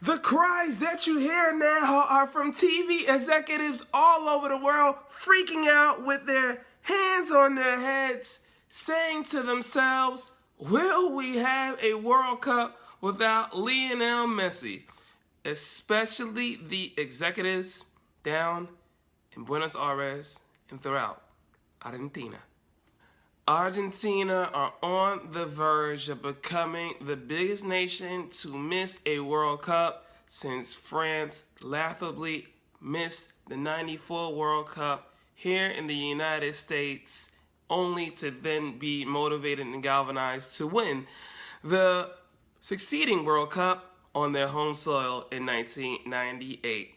The cries that you hear now are from TV executives all over the world freaking out with their hands on their heads, saying to themselves, will we have a World Cup without Lionel Messi? Especially the executives down in Buenos Aires and throughout Argentina. Argentina are on the verge of becoming the biggest nation to miss a World Cup since France laughably missed the '94 World Cup here in the United States, only to then be motivated and galvanized to win the succeeding World Cup on their home soil in 1998.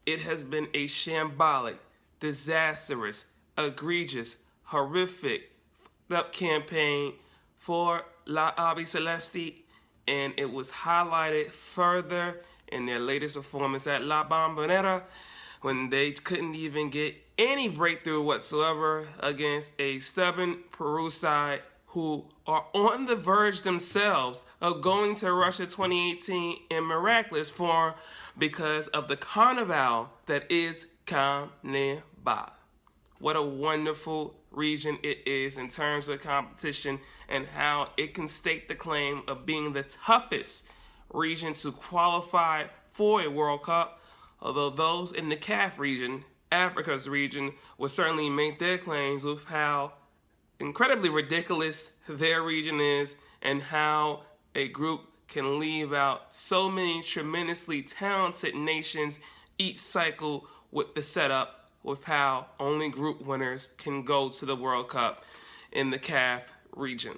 It has been a shambolic, disastrous, egregious, horrific, up campaign for La Albiceleste, and it was highlighted further in their latest performance at La Bombonera when they couldn't even get any breakthrough whatsoever against a stubborn Peru side who are on the verge themselves of going to Russia 2018 in miraculous form because of the carnival that is Carnival. What a wonderful region it is in terms of competition and how it can stake the claim of being the toughest region to qualify for a World Cup, although those in the CAF region, Africa's region, will certainly make their claims with how incredibly ridiculous their region is and how a group can leave out so many tremendously talented nations each cycle with the setup with how only group winners can go to the World Cup in the CAF region.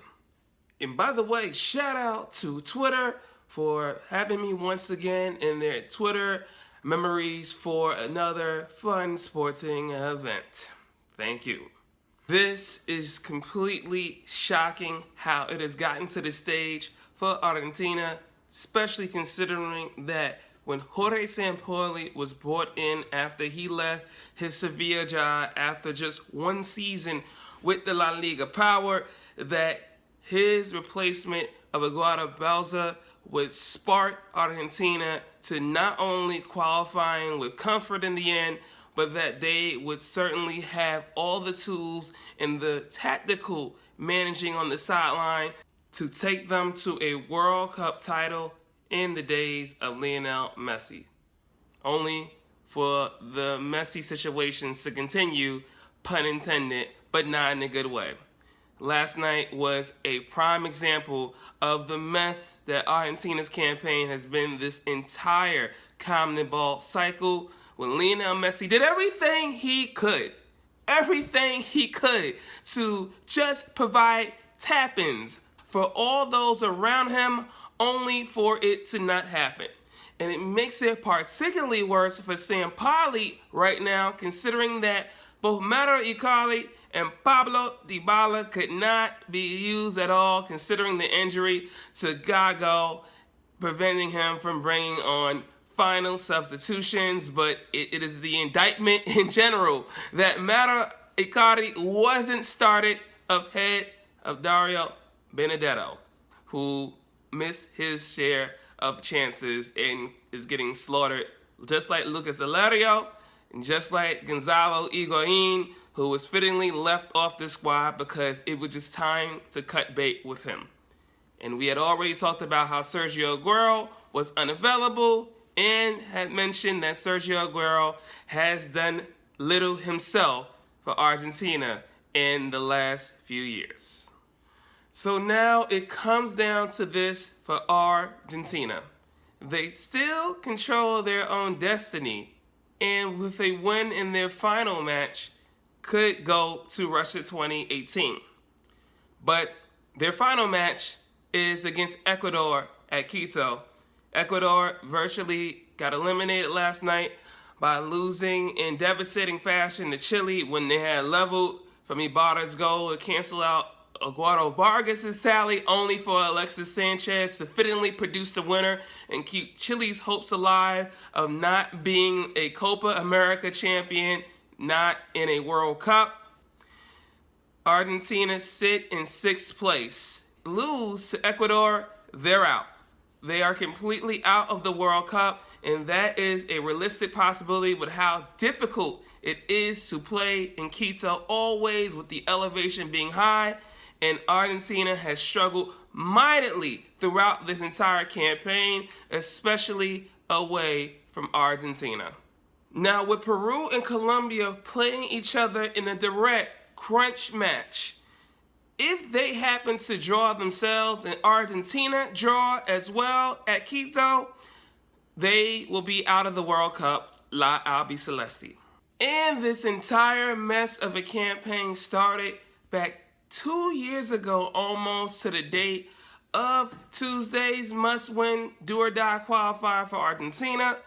And by the way, shout out to Twitter for having me once again in their Twitter memories for another fun sporting event. Thank you. This is completely shocking how it has gotten to the stage for Argentina, especially considering that when Jorge Sampaoli was brought in after he left his Sevilla job after just one season with the La Liga power, that his replacement of Eduardo Belza would spark Argentina to not only qualifying with comfort in the end, but that they would certainly have all the tools and the tactical managing on the sideline to take them to a World Cup title in the days of Lionel Messi. Only for the Messi situations to continue, pun intended, but not in a good way. Last night was a prime example of the mess that Argentina's campaign has been this entire CONMEBOL cycle, when Lionel Messi did everything he could to just provide tap-ins for all those around him, only for it to not happen. And it makes it particularly worse for Sampaoli right now, considering that both Mauro Icardi and Pablo Dybala could not be used at all, considering the injury to Gago, preventing him from bringing on final substitutions. But it is the indictment in general that Mauro Icardi wasn't started ahead of Dario Benedetto, who missed his share of chances and is getting slaughtered, just like Lucas Alario and just like Gonzalo Higuain, who was fittingly left off the squad because it was just time to cut bait with him. And we had already talked about how Sergio Aguero was unavailable and had mentioned that Sergio Aguero has done little himself for Argentina in the last few years. So now it comes down to this for Argentina. They still control their own destiny, and with a win in their final match, could go to Russia 2018. But their final match is against Ecuador at Quito. Ecuador virtually got eliminated last night by losing in devastating fashion to Chile when they had leveled from Ibarra's goal to cancel out Eduardo Vargas' tally, only for Alexis Sanchez to fittingly produce the winner and keep Chile's hopes alive of not being a Copa America champion, not in a World Cup. Argentina sit in 6th place. Lose to Ecuador, they're out. they are completely out of the World Cup, and that is a realistic possibility with how difficult it is to play in Quito, always with the elevation being high, and Argentina has struggled mightily throughout this entire campaign, especially away from Argentina. Now, with Peru and Colombia playing each other in a direct crunch match, if they happen to draw themselves and Argentina draw as well at Quito, they will be out of the World Cup, La Albiceleste. And this entire mess of a campaign started back 2 years ago, almost to the date of Tuesday's must-win do-or-die qualifier for Argentina.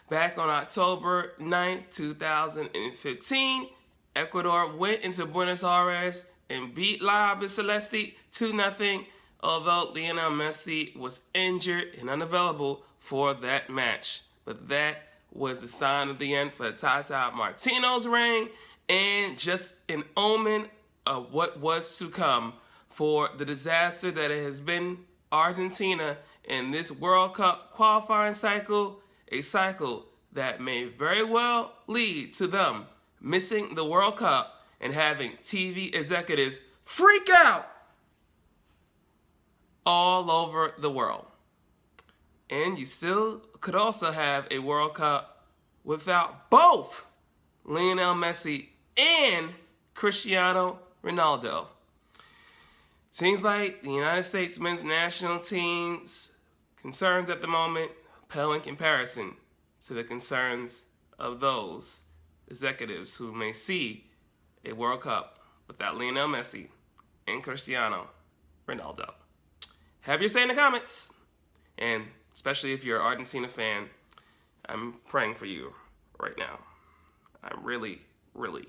Back on October 9th, 2015, Ecuador went into Buenos Aires and beat La Albiceleste 2-0, although Lionel Messi was injured and unavailable for that match. But that was the sign of the end for Tata Martino's reign, and just an omen of what was to come for the disaster that it has been Argentina in this World Cup qualifying cycle, a cycle that may very well lead to them missing the World Cup and having TV executives freak out all over the world. And you still could also have a World Cup without both Lionel Messi and Cristiano Ronaldo. Seems like the United States men's national team's concerns at the moment pale in comparison to the concerns of those executives who may see a World Cup without Lionel Messi and Cristiano Ronaldo. Have your say in the comments. And especially if you're an Argentina fan, I'm praying for you right now. I really, really